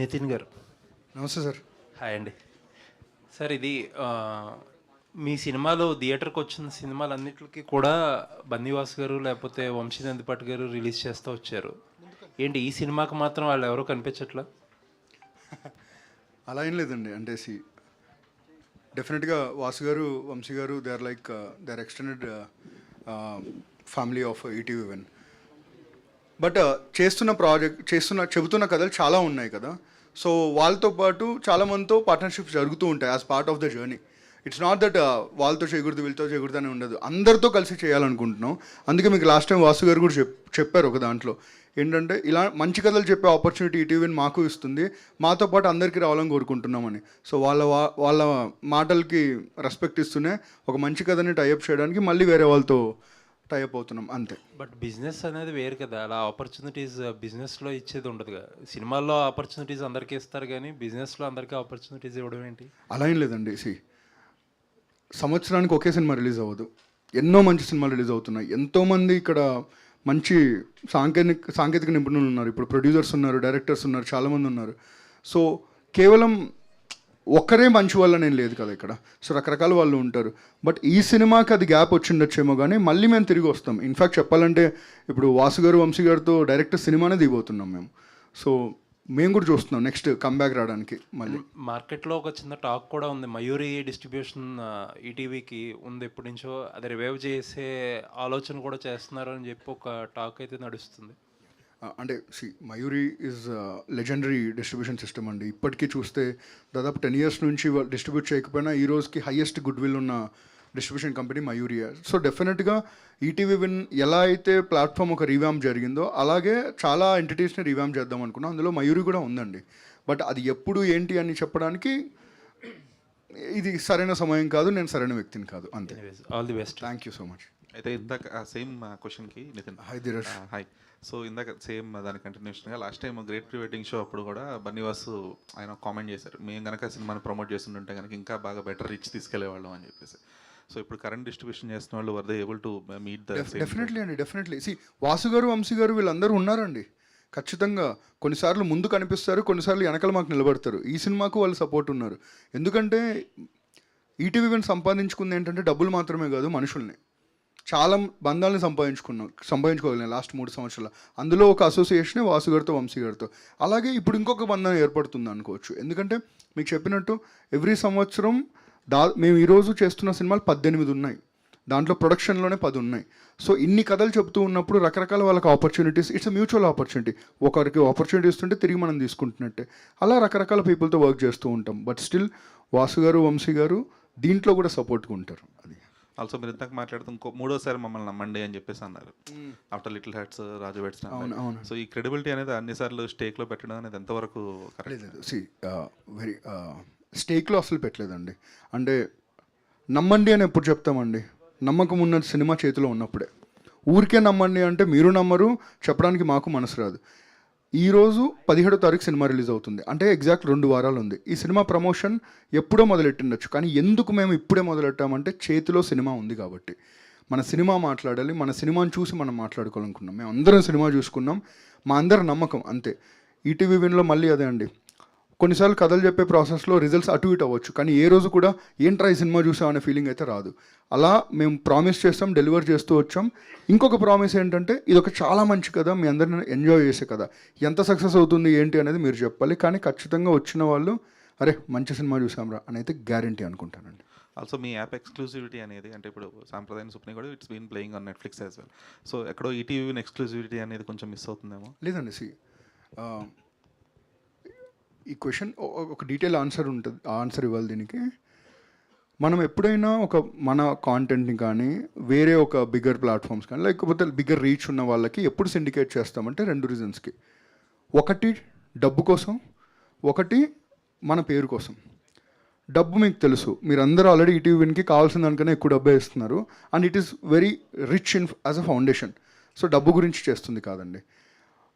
నితిన్ గారు నమస్తే sir. Hi అండి. సార్ ఇది మీ సినిమాలో థియేటర్కి వచ్చిన సినిమాలన్నిటికీ కూడా బన్నీవాస్ గారు లేకపోతే వంశీనందిపాటి గారు రిలీజ్ చేస్తూ వచ్చారు. ఏంటి ఈ సినిమాకి మాత్రం వాళ్ళు ఎవరో కనిపించట్లా? అలా ఏం లేదండి. అంటే డెఫినెట్గా Vasu garu, Vamsi garu they are extended family of ETV one. But చెబుతున్న కథలు చాలా ఉన్నాయి కదా. సో వాళ్ళతో పాటు చాలామందితో పార్ట్నర్షిప్స్ జరుగుతూ ఉంటాయి as part of the journey. It's not that వాళ్ళతో చేయకూడదు వీళ్ళతో చేయకూడదు అని ఉండదు, అందరితో కలిసి చేయాలనుకుంటున్నాం. అందుకే మీకు లాస్ట్ టైం వాసు గారు కూడా చెప్పారు ఒక దాంట్లో ఏంటంటే, ఇలా మంచి కథలు చెప్పే ఆపర్చునిటీ ఈటీవీని మాకు ఇస్తుంది, మాతో పాటు అందరికీ రావాలని కోరుకుంటున్నామని. సో వాళ్ళ మాటలకి రెస్పెక్ట్ ఇస్తూనే ఒక మంచి కథని టైఅప్ చేయడానికి మళ్ళీ వేరే వాళ్ళతో టైఅప్ అవుతున్నాం అంతే. బట్ బిజినెస్ అనేది వేరు కదా, అలా ఆపర్చునిటీస్ బిజినెస్లో ఇచ్చేది ఉండదు కదా. సినిమాల్లో ఆపర్చునిటీస్ అందరికీ ఇస్తారు కానీ బిజినెస్లో అందరికీ ఆపర్చునిటీస్ ఇవ్వడం ఏంటి? అలా ఏం లేదండి. సంవత్సరానికి ఒకే సినిమా రిలీజ్ అవ్వదు, ఎన్నో మంచి సినిమాలు రిలీజ్ అవుతున్నాయి. ఎంతోమంది ఇక్కడ మంచి సాంకేతిక నిపుణులు ఉన్నారు, ఇప్పుడు ప్రొడ్యూసర్స్ ఉన్నారు, డైరెక్టర్స్ ఉన్నారు, చాలామంది ఉన్నారు. సో కేవలం ఒక్కరే మంచి వల్ల నేను లేదు కదా ఇక్కడ. సో రకరకాల వాళ్ళు ఉంటారు. బట్ ఈ సినిమాకి అది గ్యాప్ వచ్చిండొచ్చేమో కానీ మళ్ళీ మేము తిరిగి వస్తాం. ఇన్ఫ్యాక్ట్ చెప్పాలంటే ఇప్పుడు వాసు గారు, వంశీ గారితో డైరెక్ట్ సినిమానే దిగిపోతున్నాం మేము. సో మేము కూడా చూస్తున్నాం నెక్స్ట్ కంబ్యాక్ రావడానికి. మళ్ళీ మార్కెట్లో ఒక చిన్న టాక్ కూడా ఉంది, మయూరి డిస్ట్రిబ్యూషన్ ఈటీవీకి ఉంది ఎప్పటి నుంచో, అది రివైవ్ చేసే ఆలోచన కూడా చేస్తున్నారు అని చెప్పి ఒక టాక్ అయితే నడుస్తుంది. అంటే Mayuri is legendary distribution system అండి. ఇప్పటికీ చూస్తే దాదాపు 10 years నుంచి డిస్ట్రిబ్యూట్ చేయకపోయినా ఈ రోజుకి హైయెస్ట్ గుడ్ విల్ ఉన్న డిస్ట్రిబ్యూషన్ కంపెనీ మయూరి. సో డెఫినెట్గా ఈటీవీ విన్ ఎలా అయితే ప్లాట్ఫామ్ ఒక రీవ్యామ్ జరిగిందో అలాగే చాలా ఎంటిటీస్ని రీవ్యామ్ చేద్దాం అనుకున్నాం. అందులో మయూరి కూడా ఉందండి. బట్ అది ఎప్పుడు ఏంటి అని చెప్పడానికి ఇది సరైన సమయం కాదు, నేను సరైన వ్యక్తిని కాదు అంతే. All the best. Thank you so much. అయితే ఇందాక సేమ్ క్వశ్చన్కి Nitin. Hi Dheeraj. Hi. So ఇందాక సేమ్ దాని కంటిన్యూషన్గా last time great pre wedding show అప్పుడు కూడా బన్నీవాసు ఆయన కామెంట్ చేశారు, మేము కనుక సినిమాని ప్రమోట్ చేస్తుంటే కనుక ఇంకా బాగా బెటర్ రీచ్ తీసుకెళ్లేవాళ్ళం అని చెప్పేసి. సో ఇప్పుడు కరెంట్ డిస్ట్రిబ్యూషన్ చేస్తున్న వాళ్ళు were they able to meet the definitely అండి, డెఫినెట్లీ. వాసు గారు, వంశీ గారు వీళ్ళందరూ ఉన్నారండి ఖచ్చితంగా. కొన్నిసార్లు ముందు కనిపిస్తారు, కొన్నిసార్లు వెనకాల మాకు నిలబడతారు. ఈ సినిమాకు వాళ్ళు సపోర్ట్ ఉన్నారు. ఎందుకంటే ఈటీవీ వన్ సంపాదించుకుంది ఏంటంటే డబ్బులు మాత్రమే కాదు, మనుషుల్ని, చాలా బంధాలను సంపాదించుకోగలిగిన లాస్ట్ 3 సంవత్సరాలు. అందులో ఒక అసోసియేషనే వాసు గారితో, వంశీ గారితో. అలాగే ఇప్పుడు ఇంకొక బంధం ఏర్పడుతుంది అనుకోవచ్చు. ఎందుకంటే మీకు చెప్పినట్టు ఎవ్రీ సంవత్సరం మేము ఈరోజు చేస్తున్న సినిమాలు 18 ఉన్నాయి, దాంట్లో ప్రొడక్షన్లోనే 10 ఉన్నాయి. సో ఇన్ని కథలు చెప్తూ ఉన్నప్పుడు రకరకాల వాళ్ళకి opportunities, it's a mutual opportunity. ఒకరికి ఆపర్చునిటీ ఇస్తుంటే తిరిగి మనం తీసుకుంటున్నట్టే. అలా రకరకాల పీపుల్తో వర్క్ చేస్తూ ఉంటాం. బట్ స్టిల్ వాసు గారు, వంశీ గారు దీంట్లో కూడా సపోర్ట్గా ఉంటారు. అది ఆల్సో మీరు ఇంతకు మాట్లాడుతూ మూడోసారి మమ్మల్ని నమ్మండి అని చెప్పేసి అన్నారు ఆఫ్టర్ లిటిల్ హార్ట్స్, రాజు వెడ్స్. సో ఈ క్రెడిబిలిటీ అనేది అన్నిసార్లు స్టేక్లో పెట్టడం అనేది ఎంతవరకు లేదు. వెరీ స్టేక్లో అసలు పెట్టలేదండి. అంటే నమ్మండి అని ఎప్పుడు చెప్తామండి? నమ్మకం ఉన్న సినిమా చేతిలో ఉన్నప్పుడే. ఊరికే నమ్మండి అంటే మీరు నమ్మరు, చెప్పడానికి మాకు మనసు రాదు. ఈరోజు 17వ తారీఖు సినిమా రిలీజ్ అవుతుంది, అంటే ఎగ్జాక్ట్ 2 వారాలు ఉంది. ఈ సినిమా ప్రమోషన్ ఎప్పుడో మొదలెట్టిండొచ్చు, కానీ ఎందుకు మేము ఇప్పుడే మొదలెట్టామంటే చేతిలో సినిమా ఉంది కాబట్టి. మన సినిమా మాట్లాడాలి, మన సినిమాని చూసి మనం మాట్లాడుకోవాలనుకున్నాం. మేము అందరం సినిమా చూసుకున్నాం, మా అందరి నమ్మకం అంతే. ఈటీవీ విన్లో మళ్ళీ అదే అండి, కొన్నిసార్లు కథలు చెప్పే ప్రాసెస్లో రిజల్ట్స్ అటు ఇటు అవ్వచ్చు, కానీ ఏ రోజు కూడా ఏంట్రా ఈ సినిమా చూసాం అనే ఫీలింగ్ అయితే రాదు. అలా మేము ప్రామిస్ చేస్తాం, డెలివర్ చేస్తూ వచ్చాం. ఇంకొక ప్రామిస్ ఏంటంటే ఇది ఒక చాలా మంచి కథ, మీ అందరిని ఎంజాయ్ చేసే కథ. ఎంత సక్సెస్ అవుతుంది ఏంటి అనేది మీరు చెప్పాలి, కానీ ఖచ్చితంగా వచ్చిన వాళ్ళు అరే మంచి సినిమా చూసాంరా అని అయితే గ్యారంటీ అనుకుంటానండి. ఆల్సో మీ యాప్ ఎక్స్క్లూసివిటీ అనేది, అంటే ఇప్పుడు సాంప్రదాయం సుప్ని కూడా it's been playing on Netflix as well. So ఎక్కడో ఈటీవీ ఎక్స్క్లూసివిటీ అనేది కొంచెం మిస్ అవుతుందేమో. లేదండి, ఈ క్వశ్చన్ ఒక డీటెయిల్ ఆన్సర్ ఇవ్వాలి దీనికి. మనం ఎప్పుడైనా మన కాంటెంట్ని కానీ వేరే ఒక బిగ్గర్ ప్లాట్ఫామ్స్ కానీ లేకపోతే బిగ్గర్ రీచ్ ఉన్న వాళ్ళకి ఎప్పుడు సిండికేట్ చేస్తామంటే 2 రీజన్స్కి. ఒకటి డబ్బు కోసం, ఒకటి మన పేరు కోసం. డబ్బు మీకు తెలుసు, మీరందరూ ఆల్రెడీ ఈటీవీ విన్కి కావాల్సిన దానికన్నా ఎక్కువ డబ్బే ఇస్తున్నారు, and it is very rich in as a foundation. So డబ్బు గురించి చేస్తుంది కాదండి.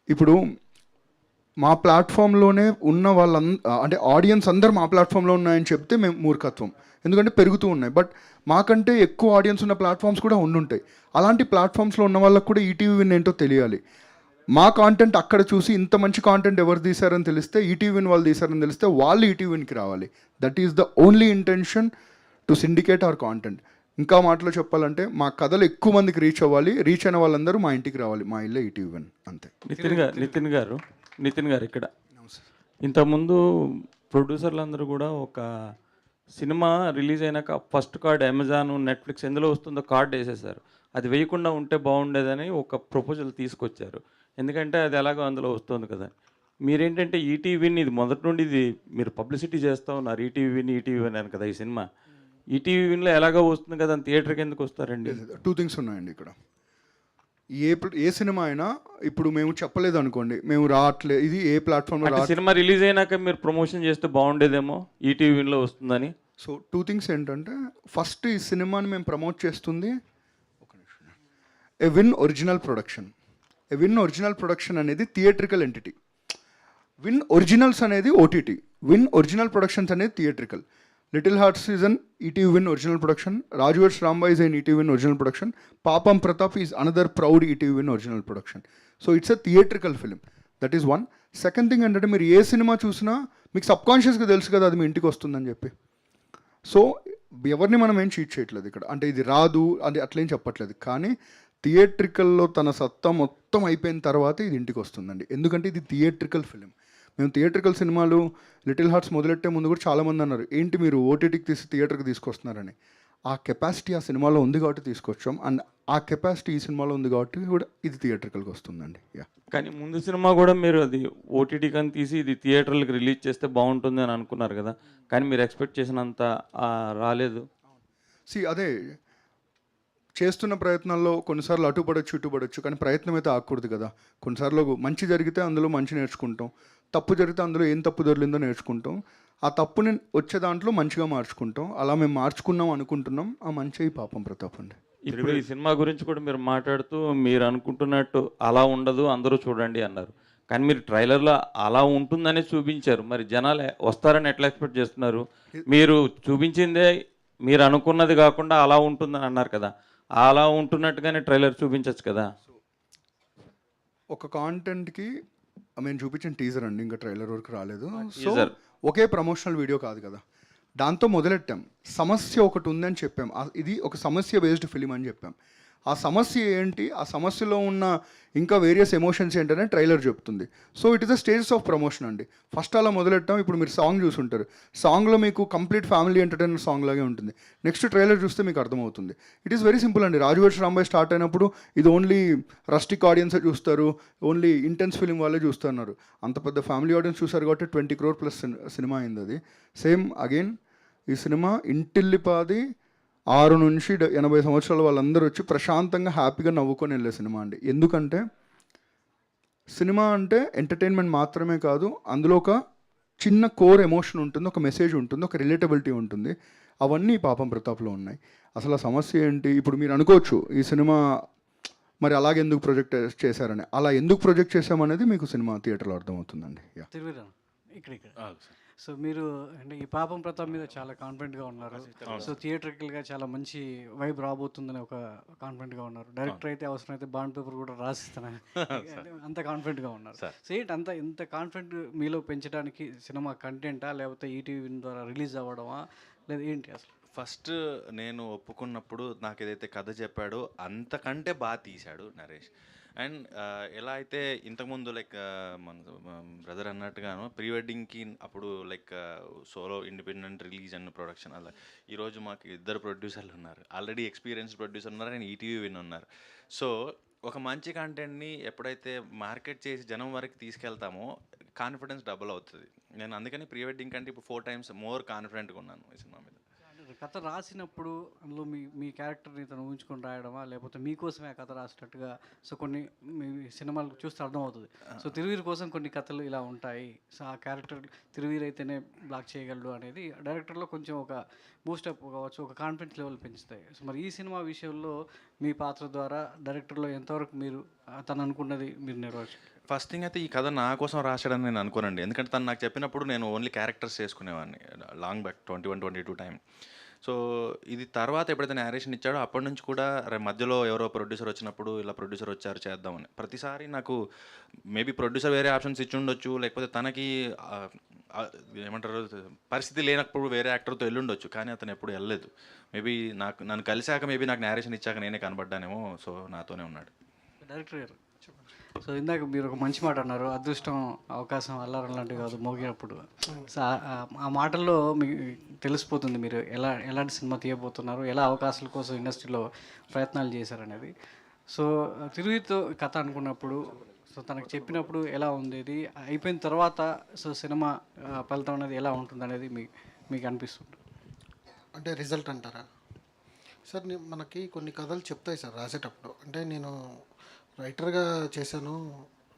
ఇప్పుడు మా ప్లాట్ఫామ్లోనే ఉన్న అంటే ఆడియన్స్ అందరూ మా ప్లాట్ఫామ్లో ఉన్నాయని చెప్తే మేము మూర్ఖత్వం. ఎందుకంటే పెరుగుతూ ఉన్నాయి. బట్ మాకంటే ఎక్కువ ఆడియన్స్ ఉన్న ప్లాట్ఫామ్స్ కూడా ఉండుంటాయి. అలాంటి ప్లాట్ఫామ్స్లో ఉన్న వాళ్ళకు కూడా ఈటీవీ విన్ ఏంటో తెలియాలి. మా కాంటెంట్ అక్కడ చూసి ఇంత మంచి కాంటెంట్ ఎవరు తీశారని తెలిస్తే, ఈటీవీ విన్ వాళ్ళు తీశారని తెలిస్తే వాళ్ళు ఈటీవీ విన్కి రావాలి. That is the only intention to syndicate our content. ఇంకా మాటలో చెప్పాలంటే మా కథలు ఎక్కువ మందికి రీచ్ అవ్వాలి. రీచ్ అయిన వాళ్ళందరూ మా ఇంటికి రావాలి. మా ఇల్లే ఈటీవీ విన్, అంతే. నితిన్ గారు ఇక్కడ ఇంతకుముందు ప్రొడ్యూసర్లు అందరూ కూడా ఒక సినిమా రిలీజ్ అయినాక ఫస్ట్ కార్డ్ అమెజాన్, నెట్ఫ్లిక్స్ ఎందులో వస్తుందో కార్డ్ వేసేసారు. అది వేయకుండా ఉంటే బాగుండేదని ఒక ప్రపోజల్ తీసుకొచ్చారు. ఎందుకంటే అది ఎలాగో అందులో వస్తుంది కదా. మీరేంటంటే ఈటీవీని ఇది మొదటి నుండి ఇది మీరు పబ్లిసిటీ చేస్తూ ఉన్నారు, ఈటీవీ విన్ అని కదా ఈ సినిమా. ఈటీవీ విన్లో ఎలాగో వస్తుంది కదా, థియేటర్కి ఎందుకు వస్తారండి? 2 థింగ్స్ ఉన్నాయండి ఇక్కడ. ఏ సినిమా అయినా ఇప్పుడు మేము చెప్పలేదు అనుకోండి, మేము రావట్లేదు, ఇది ఏ ప్లాట్ఫామ్లో సినిమా రిలీజ్ అయినాక మీరు ప్రమోషన్ చేస్తే బాగుండేదేమో ఈటీవీ విన్లో వస్తుందని. సో 2 థింగ్స్ ఏంటంటే, ఫస్ట్ ఈ సినిమాని మేము ప్రమోట్ చేస్తుంది Win original production. Win original production అనేది థియేట్రికల్ ఎంటిటీ. విన్ ఒరిజినల్స్ అనేది ఓటీటీ. విన్ ఒరిజినల్ ప్రొడక్షన్స్ అనేది theatrical. Little hearts is an ETV Win original production. Raju weds Rambai is an ETV Win original production. Paapam Pratap is another proud ETV Win original production. So it's a theatrical film. That is one. Second thing ఏంటంటే, మీరు ఏ cinema చూసినా మీకు సబ్కాన్షియస్గా తెలుసు కదా అది మీ ఇంటికి వస్తుందని చెప్పి. సో ఎవరిని మనం ఏం చీట్ చేయట్లేదు ఇక్కడ. అంటే ఇది రాదు అది అట్లేం చెప్పట్లేదు. కానీ థియేట్రికల్లో తన సత్తా మొత్తం అయిపోయిన తర్వాత ఇది ఇంటికి వస్తుందండి. ఎందుకంటే ఇది థియేట్రికల్ ఫిలిం. మేము థియేట్రికల్ సినిమాలు లిటిల్ హార్ట్స్ మొదలెట్టే ముందు కూడా చాలామంది అన్నారు, ఏంటి మీరు ఓటీటీకి తీసి థియేటర్కి తీసుకొస్తున్నారని. ఆ కెపాసిటీ ఆ సినిమాలో ఉంది కాబట్టి తీసుకొచ్చాం. అండ్ ఆ కెపాసిటీ ఈ సినిమాలో ఉంది కాబట్టి కూడా ఇది థియేటర్కల్కి వస్తుందండి. యా. కానీ ముందు సినిమా కూడా మీరు అది ఓటీటీ కానీ తీసి ఇది థియేటర్లకు రిలీజ్ చేస్తే బాగుంటుంది అని అనుకున్నారు కదా, కానీ మీరు ఎక్స్పెక్ట్ చేసినంత రాలేదు. అదే చేస్తున్న ప్రయత్నాల్లో కొన్నిసార్లు అటుపడొచ్చు ఇటుపడొచ్చు, కానీ ప్రయత్నం అయితే ఆగకూడదు కదా. కొన్నిసార్లు మంచి జరిగితే అందులో మంచి నేర్చుకుంటాం, తప్పు జరిగితే అందులో ఏం తప్పు దొరికిందో నేర్చుకుంటాం. ఆ తప్పుని వచ్చే దాంట్లో మంచిగా మార్చుకుంటాం. అలా మేము మార్చుకున్నాం అనుకుంటున్నాం. ఆ మంచి పాపం ప్రతాప్ అండి. ఇప్పుడు ఈ సినిమా గురించి కూడా మీరు మాట్లాడుతూ మీరు అనుకుంటున్నట్టు అలా ఉండదు అందరూ చూడండి అన్నారు, కానీ మీరు ట్రైలర్లో అలా ఉంటుందని చూపించారు. మరి జనాలు వస్తారని ఎట్లా ఎక్స్పెక్ట్ చేస్తున్నారు? మీరు చూపించిందే మీరు అనుకున్నది కాకుండా అలా ఉంటుందని అన్నారు కదా, అలా ఉంటున్నట్టుగానే ట్రైలర్ చూపించచ్చు కదా. ఒక కాంటెంట్కి మేము చూపించిన టీజర్ అండి, ఇంకా ట్రైలర్ వరకు రాలేదు. So teaser. ఒకే ప్రమోషనల్ వీడియో కాదు కదా, దాంతో మొదలెట్టాం. సమస్య ఒకటి ఉందని చెప్పాం. ఇది ఒక సమస్య బేస్డ్ ఫిలిం అని చెప్పాం. ఆ సమస్య ఏంటి, ఆ సమస్యలో ఉన్న ఇంకా వేరియస్ ఎమోషన్స్ ఏంటనే ట్రైలర్ చెప్తుంది. So it is the stages of promotion అండి. ఫస్ట్ అలా మొదలెట్టాం. ఇప్పుడు మీరు సాంగ్ చూసుంటారు, సాంగ్లో మీకు కంప్లీట్ ఫ్యామిలీ ఎంటర్టైనర్ సాంగ్ లాగే ఉంటుంది. నెక్స్ట్ ట్రైలర్ చూస్తే మీకు అర్థమవుతుంది. ఇట్ ఈస్ వెరీ సింపుల్ అండి. రాజు వెడ్స్ రాంబాయ్ స్టార్ట్ అయినప్పుడు ఇది ఓన్లీ రస్టిక్ ఆడియన్సే చూస్తారు, ఓన్లీ ఇంటెన్స్ ఫిలిం వాళ్ళే చూస్తున్నారు. అంత పెద్ద ఫ్యామిలీ ఆడియన్స్ చూసారు కాబట్టి 20 crore ప్లస్ సినిమా అయింది అది. సేమ్ అగైన్ ఈ సినిమా ఇంటిల్లిపాది 6 నుంచి 80 సంవత్సరాల వాళ్ళందరూ వచ్చి ప్రశాంతంగా హ్యాపీగా నవ్వుకొని వెళ్ళే సినిమా అండి. ఎందుకంటే సినిమా అంటే ఎంటర్టైన్మెంట్ మాత్రమే కాదు, అందులో ఒక చిన్న కోర్ ఎమోషన్ ఉంటుంది, ఒక మెసేజ్ ఉంటుంది, ఒక రిలేటబిలిటీ ఉంటుంది. అవన్నీ పాపం ప్రతాప్లో ఉన్నాయి. అసలు ఆ సమస్య ఏంటి? ఇప్పుడు మీరు అనుకోవచ్చు ఈ సినిమా మరి అలాగే ఎందుకు ప్రొజెక్ట్ చేశారని. అలా ఎందుకు ప్రొజెక్ట్ చేశామనేది మీకు సినిమా థియేటర్లో అర్థమవుతుందండి. ఇక్కడ సో మీరు అంటే ఈ పాపం ప్రతాప్ మీద చాలా కాన్ఫిడెంట్గా ఉన్నారు. సో థియేటర్కల్గా చాలా మంచి వైబ్ రాబోతుందని ఒక కాన్ఫిడెంట్గా ఉన్నారు. డైరెక్టర్ అయితే అవసరమైతే బాండ్ పేపర్ కూడా రాసిస్తాను అంత కాన్ఫిడెంట్గా ఉన్నారు. సో ఏంటి ఇంత కాన్ఫిడెంట్ మీలో పెంచడానికి సినిమా కంటెంటా లేకపోతే ఈటీవీ ద్వారా రిలీజ్ అవ్వడమా లేదా ఏంటి అసలు? ఫస్ట్ నేను ఒప్పుకున్నప్పుడు నాకు ఏదైతే కథ చెప్పాడో అంతకంటే బాగా తీశాడు నరేష్. అండ్ ఎలా అయితే ఇంతకుముందు లైక్ మన బ్రదర్ అన్నట్టుగాను ప్రీ వెడ్డింగ్కి అప్పుడు like solo independent release and production అలా ఈరోజు మాకు 2 ప్రొడ్యూసర్లు ఉన్నారు, ఆల్రెడీ ఎక్స్పీరియన్స్డ్ ప్రొడ్యూసర్ ఉన్నారు అండ్ ఈటీవీ విన్ ఉన్నారు. సో ఒక మంచి కంటెంట్ని ఎప్పుడైతే మార్కెట్ చేసి జనం వరకు తీసుకెళ్తామో కాన్ఫిడెన్స్ డబుల్ అవుతుంది. నేను అందుకని ప్రీ వెడ్డింగ్ కంటే ఇప్పుడు 4 times మోర్ కాన్ఫిడెంట్గా ఉన్నాను ఈ సినిమా మీద. కథ రాసినప్పుడు అందులో మీ క్యారెక్టర్ని తను ఊహించుకొని రాయడమా లేకపోతే మీకోసమే ఆ కథ రాసినట్టుగా? సో కొన్ని మీ సినిమాలు చూస్తే అర్థమవుతుంది. సో తిరువీరు కోసం కొన్ని కథలు ఇలా ఉంటాయి, సో ఆ క్యారెక్టర్ తిరువీరు అయితేనే బ్లాక్ చేయగలడు అనేది డైరెక్టర్లో కొంచెం ఒక బూస్టప్ కావచ్చు, ఒక కాన్ఫిడెన్స్ లెవెల్ పెంచుతాయి. సో మరి ఈ సినిమా విషయంలో మీ పాత్ర ద్వారా డైరెక్టర్లో ఎంతవరకు మీరు తను అనుకున్నది మీరు నెరవేర్చు? ఫస్ట్ థింగ్ అయితే ఈ కథ నా కోసం రాశాడని నేను అనుకోనండి. ఎందుకంటే తను నాకు చెప్పినప్పుడు నేను ఓన్లీ క్యారెక్టర్స్ చేసుకునేవాడిని లాంగ్ బ్యాక్ 21-22 టైం. సో ఇది తర్వాత ఎప్పుడైతే నేరేషన్ ఇచ్చాడో అప్పటి నుంచి కూడా మధ్యలో ఎవరో ప్రొడ్యూసర్ వచ్చినప్పుడు ఇలా ప్రొడ్యూసర్ వచ్చారు చేద్దామని ప్రతిసారి నాకు మేబీ ప్రొడ్యూసర్ వేరే ఆప్షన్స్ ఇచ్చి ఉండొచ్చు, లేకపోతే తనకి ఏమంటారు పరిస్థితి లేనప్పుడు వేరే యాక్టర్తో వెళ్ళుండొచ్చు, కానీ అతను ఎప్పుడు వెళ్ళలేదు. మేబీ నన్ను కలిశాక మేబీ నాకు నేరేషన్ ఇచ్చాక నేనే కనబడ్డానేమో. సో నాతోనే ఉన్నాడు. డైరెక్టర్ గారు, సో ఇందాక మీరు ఒక మంచి మాట అన్నారు, అదృష్టం అవకాశం అల్లారం లాంటివి కాదు మోగినప్పుడు. సో ఆ మాటల్లో మీకు తెలిసిపోతుంది మీరు ఎలాంటి సినిమా తీయబోతున్నారు, ఎలా అవకాశాల కోసం ఇండస్ట్రీలో ప్రయత్నాలు చేశారనేది. సో తిరుగుతో కథ అనుకున్నప్పుడు, సో తనకు చెప్పినప్పుడు ఎలా ఉండేది, అయిపోయిన తర్వాత సో సినిమా ఫలితం అనేది ఎలా ఉంటుంది అనేది మీకు అనిపిస్తుంది? అంటే రిజల్ట్ అంటారా సార్? మనకి కొన్ని కథలు చెప్తాయి సార్ రాసేటప్పుడు. అంటే నేను రైటర్గా చేశాను,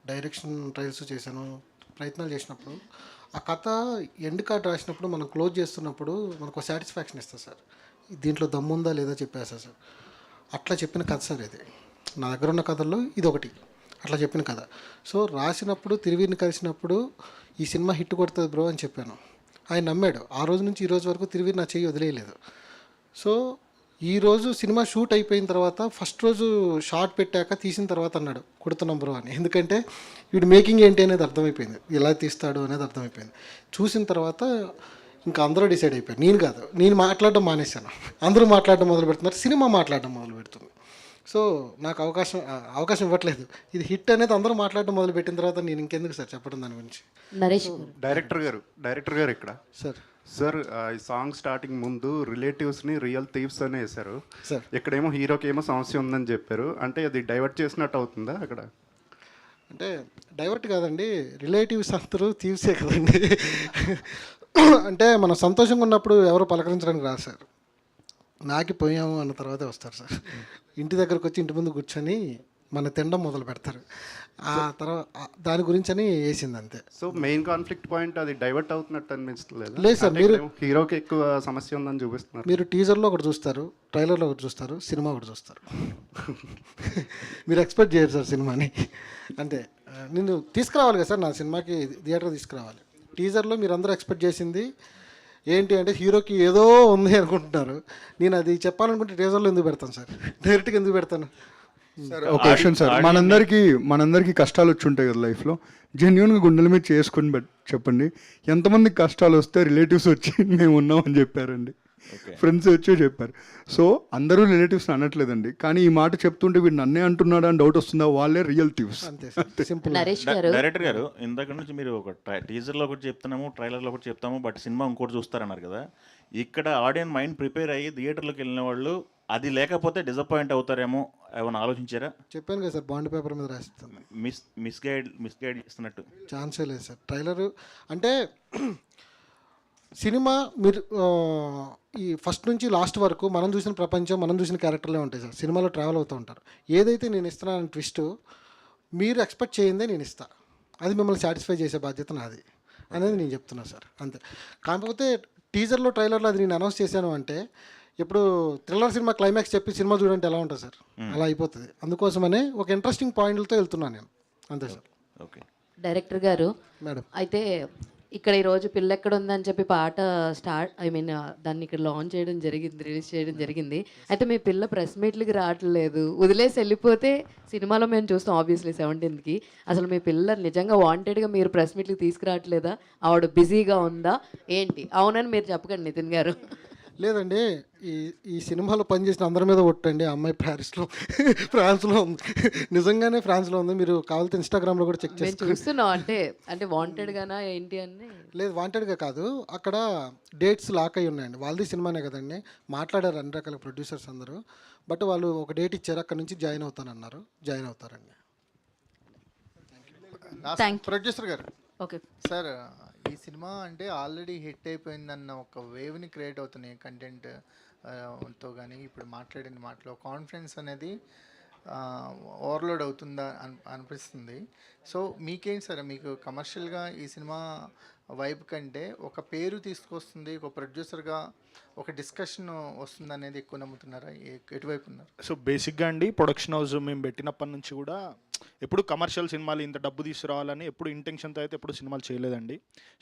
డైరెక్షన్ ట్రయల్స్ చేశాను, ప్రయత్నాలు చేసినప్పుడు ఆ కథ ఎండ్ కార్డ్ రాసినప్పుడు మనం క్లోజ్ చేస్తున్నప్పుడు మనకు సాటిస్ఫాక్షన్ ఇస్తుంది సార్. దీంట్లో దమ్ముందా లేదా చెప్పేస్తా సార్. అట్లా చెప్పిన కథ సార్ ఇది. నా దగ్గర ఉన్న కథల్లో ఇది ఒకటి అట్లా చెప్పిన కథ. సో రాసినప్పుడు తిరువీరిని కలిసినప్పుడు ఈ సినిమా హిట్ కొడుతుంది బ్రో అని చెప్పాను. ఆయన నమ్మాడు. ఆ రోజు నుంచి ఈ రోజు వరకు తిరువీరి నా చెయ్యి వదిలేయలేదు. సో ఈరోజు సినిమా షూట్ అయిపోయిన తర్వాత ఫస్ట్ రోజు షార్ట్ పెట్టాక తీసిన తర్వాత అన్నాడు కొడుతున్నాం బ్రో అని. ఎందుకంటే వీడు మేకింగ్ ఏంటి అనేది అర్థమైపోయింది, ఎలా తీస్తాడు అనేది అర్థమైపోయింది. చూసిన తర్వాత ఇంకా అందరూ డిసైడ్ అయిపోయారు, నేను కాదు. నేను మాట్లాడడం మానేశాను, అందరూ మాట్లాడడం మొదలు పెడుతున్నారు, సినిమా మాట్లాడడం మొదలు పెడుతుంది. సో నాకు అవకాశం ఇవ్వట్లేదు. ఇది హిట్ అనేది అందరూ మాట్లాడడం మొదలు పెట్టిన తర్వాత నేను ఇంకెందుకు సార్ చెప్పడం దాని గురించి. నరేష్ డైరెక్టర్ గారు ఇక్కడ సార్ ఈ సాంగ్ స్టార్టింగ్ ముందు రిలేటివ్స్ని రియల్ థీవ్స్ అనే వేశారు. సార్ ఇక్కడేమో హీరోకి ఏమో సమస్య ఉందని చెప్పారు. అంటే అది డైవర్ట్ చేసినట్టు అవుతుందా అక్కడ? అంటే డైవర్ట్ కాదండి, రిలేటివ్స్ అందరూ తీవ్సే కదండి. అంటే మనం సంతోషంగా ఉన్నప్పుడు ఎవరు పలకరించడానికి రాదు సార్. నాకి పోయాము అన్న తర్వాతే వస్తారు సార్. ఇంటి దగ్గరకు వచ్చి ఇంటి ముందు కూర్చొని మన తినడం మొదలు పెడతారు. ఆ తర్వాత దాని గురించి అని వేసింది అంతే. సో మెయిన్ కాన్ఫ్లిక్ట్ పాయింట్ అది డైవర్ట్ అవుతున్నట్టు అనిపించలేదు? లేదు సార్, మీరు హీరోకి ఎక్కువ సమస్య ఉందని చూపిస్తున్నారు. మీరు టీజర్లో ఒకటి చూస్తారు, ట్రైలర్లో ఒకటి చూస్తారు, సినిమా ఒకటి చూస్తారు. మీరు ఎక్స్పెక్ట్ చేయరు సార్ సినిమాని. అంతే. నేను తీసుకురావాలి కదా సార్, నా సినిమాకి థియేటర్ తీసుకురావాలి. టీజర్లో మీరు అందరూ ఎక్స్పెక్ట్ చేసింది ఏంటి అంటే హీరోకి ఏదో ఉంది అనుకుంటున్నారు. నేను అది చెప్పాలనుకుంటే టీజర్లో ఎందుకు పెడతాను సార్, డైరెక్ట్గా ఎందుకు పెడతాను? సార్ ఒక క్వశ్చన్ సార్, మనందరికీ కష్టాలు వచ్చి ఉంటాయి కదా లైఫ్లో. జెన్యున్గా గుండెల మీద చేసుకుని చెప్పండి, ఎంతమందికి కష్టాలు వస్తే రిలేటివ్స్ వచ్చి మేము ఉన్నామని చెప్పారండి, ఫ్రెండ్స్ వచ్చి చెప్పారు. సో అందరూ రిలేటివ్స్ అనట్లేదండి, కానీ ఈ మాట చెప్తుంటే వీడు నన్నే అంటున్నాడు అని డౌట్ వస్తుందా? వాళ్ళే రియల్టివ్స్. అంతే సార్, సింపుల్. నరేష్ గారు, డైరెక్టర్ గారు ఇందాక నుంచి మీరు ఒక టీజర్లో ఒకటి చెప్తున్నాము, ట్రైలర్లో ఒకటి చెప్తాము, బట్ సినిమా ఇంకోటి చూస్తారన్నారు కదా. ఇక్కడ ఆడియన్స్ మైండ్ ప్రిపేర్ అయ్యి థియేటర్లోకి వెళ్ళిన వాళ్ళు అది లేకపోతే డిసప్పాయింట్ అవుతారేమో ఏమైనా ఆలోచించారా? చెప్పాను కదా సార్, బాండ్ పేపర్ మీద రాస్తాను. మిస్గైడ్ చేస్తున్నట్టు ఛాన్సే లేదు సార్. ట్రైలరు అంటే సినిమా మీరు ఈ ఫస్ట్ నుంచి లాస్ట్ వరకు మనం చూసిన ప్రపంచం, మనం చూసిన క్యారెక్టర్లే ఉంటాయి సార్. సినిమాలో ట్రావెల్ అవుతూ ఉంటారు. ఏదైతే నేను ఇస్తున్నాను ట్విస్ట్ మీరు ఎక్స్పెక్ట్ చేయిందే నేను ఇస్తాను, అది మిమ్మల్ని సాటిస్ఫై చేసే బాధ్యత నాది అనేది నేను చెప్తున్నాను సార్, అంతే. కాకపోతే టీజర్లో ట్రైలర్లో అది నేను అనౌన్స్ చేశాను అంటే ఇప్పుడు థ్రిల్లర్ సినిమా క్లైమాక్స్ చెప్పి సినిమా చూడంటే ఎలా ఉంటుంది సార్, అలా అయిపోతుంది. అందుకోసమనే ఒక ఇంట్రెస్టింగ్ పాయింట్లతో వెళ్తున్నాను నేను, అంతే సార్. ఓకే డైరెక్టర్ గారు, మేడం అయితే ఇక్కడ ఈరోజు పిల్ల ఎక్కడ ఉందని చెప్పి పాట దాన్ని ఇక్కడ లాంచ్ చేయడం జరిగింది, రిలీజ్ చేయడం జరిగింది. అయితే మీ పిల్ల ప్రెస్ మీట్లకి రావట్లేదు, వదిలేసి వెళ్ళిపోతే సినిమాలో మేము చూస్తాం ఆబ్వియస్లీ 17th. అసలు మీ పిల్ల నిజంగా వాంటెడ్గా మీరు ప్రెస్ మీట్లకి తీసుకురావట్లేదా? ఆవిడ బిజీగా ఉందా ఏంటి? అవునని మీరు చెప్పకండి నితిన్ గారు. లేదండి, ఈ సినిమాలో పనిచేసిన అందరి మీద ఒట్టండి. ఆ అమ్మాయి ఫ్రాన్స్లో ఉంది, నిజంగానే ఫ్రాన్స్లో ఉంది. మీరు కావాలంటే ఇన్స్టాగ్రామ్లో కూడా చెక్ మేము చేసి చూస్తున్నాం. అంటే వాంటెడ్గానా ఏంటి అని? లేదు, వాంటెడ్గా కాదు, అక్కడ డేట్స్ లాక్ అయి ఉన్నాయండి. వాళ్ళది సినిమానే కదండి, మాట్లాడారు అన్ని రకాల ప్రొడ్యూసర్స్ అందరూ. బట్ వాళ్ళు ఒక డేట్ ఇచ్చారు, అక్కడ నుంచి జాయిన్ అవుతానన్నారు, జాయిన్ అవుతారండి. ప్రొడ్యూసర్ గారు, ఓకే సార్ ఈ సినిమా అంటే ఆల్రెడీ హిట్ అయిపోయిందన్న ఒక వేవ్ని క్రియేట్ అవుతున్నాయి కంటెంట్ తో, కానీ ఇప్పుడు మాట్లాడిన మాటలో కాన్ఫిడెన్స్ అనేది ఓవర్లోడ్ అవుతుందా అనిపిస్తుంది. సో మీకేంటి సార్, మీకు కమర్షియల్గా ఈ సినిమా వైబ్ కంటే ఒక పేరు తీసుకొస్తుంది, ఒక ప్రొడ్యూసర్గా ఒక డిస్కషన్ వస్తుంది అనేది ఎక్కువ నమ్ముతున్నారా? ఎటువైపు ఉన్నారు? సో బేసిక్గా అండి, ప్రొడక్షన్ హౌస్ మేము పెట్టినప్పటి నుంచి కూడా ఎప్పుడు కమర్షియల్ సినిమాలు ఇంత డబ్బు తీసుకురావాలని ఎప్పుడు ఇంటెన్షన్తో అయితే ఎప్పుడు సినిమాలు చేయలేదండి.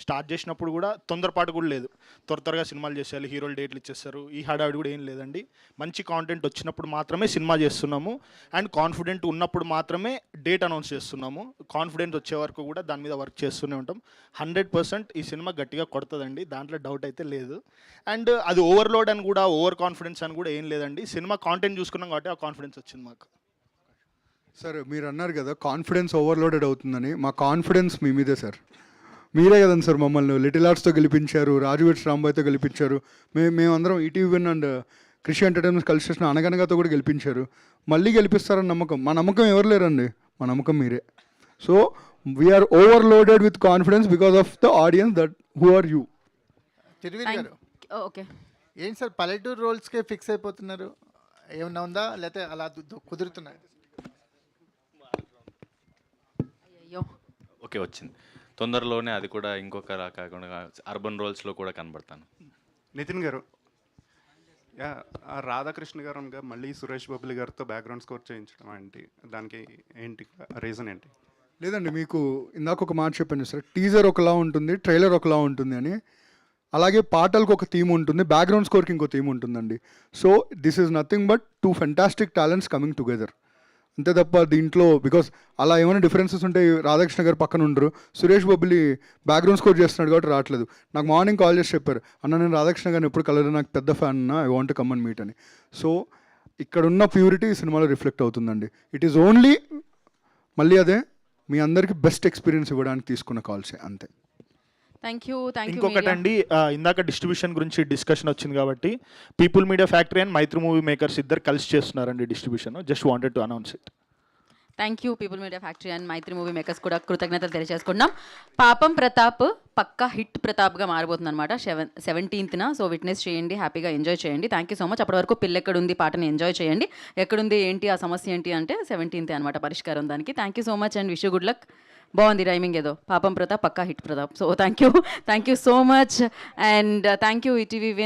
స్టార్ట్ చేసినప్పుడు కూడా తొందరపాటు కూడా లేదు, త్వరగా సినిమాలు చేసేయాలి, హీరోలు డేట్లు ఇచ్చేస్తారు, ఈ హడావిడి కూడా ఏం లేదండి. మంచి కాంటెంట్ వచ్చినప్పుడు మాత్రమే సినిమా చేస్తున్నాము అండ్ కాన్ఫిడెంట్ ఉన్నప్పుడు మాత్రమే డేట్ అనౌన్స్ చేస్తున్నాము. కాన్ఫిడెన్స్ వచ్చే వరకు కూడా దాని మీద వర్క్ చేస్తూనే ఉంటాం. 100% ఈ సినిమా గట్టిగా కొడుతుందండి, దాంట్లో డౌట్ అయితే లేదు. అండ్ అది ఓవర్లోడ్ అని కూడా ఓవర్ కాన్ఫిడెన్స్ అని కూడా ఏం లేదండి. సినిమా కాంటెంట్ చూసుకున్నాం కాబట్టి ఆ కాన్ఫిడెన్స్ వచ్చింది మాకు. సార్ మీరు అన్నారు కదా కాన్ఫిడెన్స్ ఓవర్లోడెడ్ అవుతుందని, మా కాన్ఫిడెన్స్ మీ మీదే సార్. మీరే కదండి సార్ మమ్మల్ని లిటిల్ ఆర్ట్స్తో గెలిపించారు, రాజు వెడ్స్ రాంబాయ్తో గెలిపించారు, మేమందరం ఈటీవీ అండ్ కృషి ఎంటర్టైన్మెంట్ కలిసి చేసిన అనగనగాతో కూడా గెలిపించారు. మళ్ళీ గెలిపిస్తారని నమ్మకం, మా నమ్మకం ఎవరు లేరండి, మా నమ్మకం మీరే. So we're overloaded with confidence because of the audience that who are you. Thiruveer garu okay, ఏంటి సార్ పల్లెటూరు రోల్స్కే ఫిక్స్ అయిపోతున్నారు, ఏమన్నా ఉందా లేకపోతే అలా కుదురుతున్నాయి? అయ్యో ఓకే, వచ్చింది తొందరలోనే. అది కూడా ఇంకొక కాకుండా అర్బన్ రోల్స్లో కూడా కనబడతాను. నితిన్ గారు, యా రాధాకృష్ణ గారు అనగా మళ్ళీ సురేష్ బొబ్బిలి గారితో బ్యాక్గ్రౌండ్ స్కోర్ చేయించడం ఏంటి, దానికి ఏంటి రీజన్ ఏంటి? లేదండి, మీకు ఇందాక ఒక మాట చెప్పాను సార్, టీజర్ ఒకలా ఉంటుంది, ట్రైలర్ ఒకలా ఉంటుంది అని. అలాగే పాటలకు ఒక థీమ్ ఉంటుంది, బ్యాక్గ్రౌండ్ స్కోర్కి ఇంకో థీమ్ ఉంటుందండి. So this is nothing but 2 fantastic talents coming together, అంతే తప్ప దీంట్లో బికాస్ అలా ఏమైనా డిఫరెన్సెస్ ఉంటే రాధాకృష్ణ గారు పక్కన ఉండరు, సురేష్ బొబ్బిలి బ్యాక్గ్రౌండ్ స్కోర్ చేస్తున్నాడు కాబట్టి రావట్లేదు. నాకు మార్నింగ్ కాల్ చేసి చెప్పారు, అన్న నేను రాధాకృష్ణ గారిని ఎప్పుడు కలర్, నాకు పెద్ద ఫ్యాన్ అన్న, I want come and meet అని. సో ఇక్కడ ఉన్న ప్యూరిటీ సినిమాలో రిఫ్లెక్ట్ అవుతుందండి. ఇట్ ఈస్ ఓన్లీ మళ్ళీ అదే మీ అందరికీ బెస్ట్ ఎక్స్పీరియన్స్ ఇవ్వడానికి తీసుకున్న కాల్సే, అంతే. Thank you. ఇంకొకటండి, ఇందాక డిస్ట్రిబ్యూషన్ గురించి డిస్కషన్ వచ్చింది కాబట్టి People Media Factory and Mythri Movie Makers ఇద్దరు కలిసి చేస్తున్నారండి distribution. Just wanted to announce it. Thank you People Media Factory and Mythri Movie Makers కూడా కృతజ్ఞతలు తెలియజేసుకుంటున్నాం. పాపం ప్రతాప్ పక్కా హిట్ ప్రతాప్గా మారిపోతుంది అనమాట 17th. సో విట్నెస్ చేయండి, హ్యాపీగా ఎంజాయ్ చేయండి. Thank you so much. అప్పటి వరకు పిల్ల ఎక్కడుంది పాటని ఎంజాయ్ చేయండి. ఎక్కడుంది ఏంటి ఆ సమస్య ఏంటి అంటే 17th అనమాట పరిష్కారం దానికి. Thank you so much and wish you good luck. బాగుంది రైమింగ్ ఏదో, పాపం ప్రతాప్ పక్కా hit Pratap. So thank you so much and thank you ETV.